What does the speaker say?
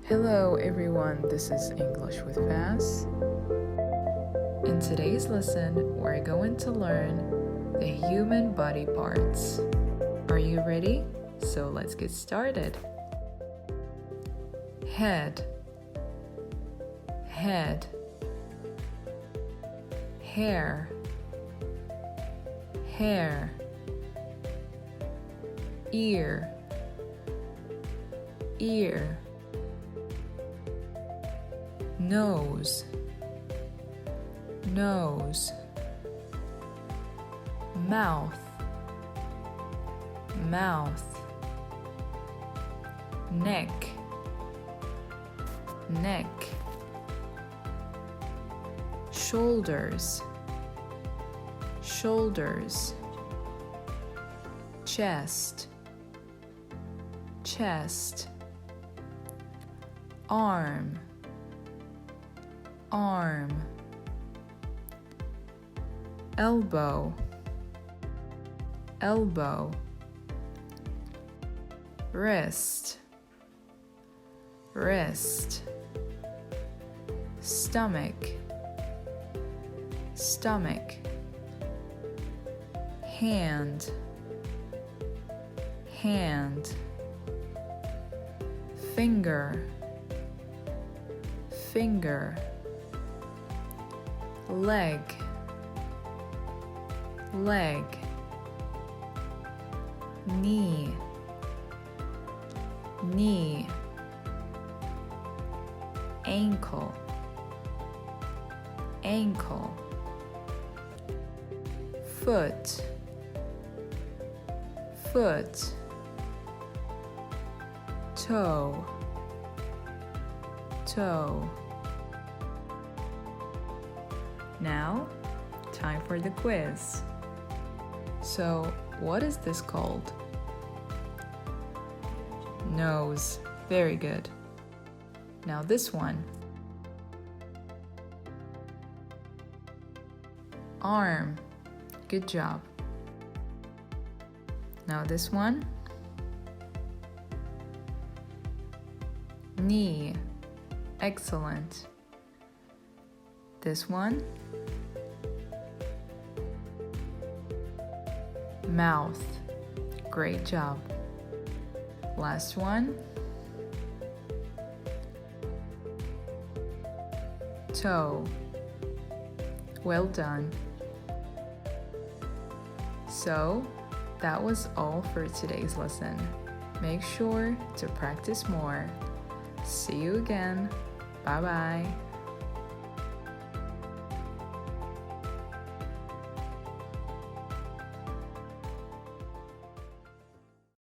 Hello everyone, this is English with Faz. In today's lesson, we're going to learn the human body parts. Are you ready? So let's get started. Head, head. Hair, hair. Ear, ear. Nose, nose. Mouth, mouth. Neck, neck. Shoulders, shoulders. Chest, chest. Arm, arm. Elbow, elbow. Wrist, wrist. Stomach, stomach. Hand, hand. Finger, finger. Leg, leg. Knee, knee. Ankle, ankle. Foot, foot. Toe, toe. Now, time for the quiz. So, what is this called? Nose. Very good. Now this one. Arm. Good job. Now this one. Knee. Excellent. This one. Mouth. Great job. Last one. Toe. Well done. So, that was all for today's lesson. Make sure to practice more. See you again. Bye-bye.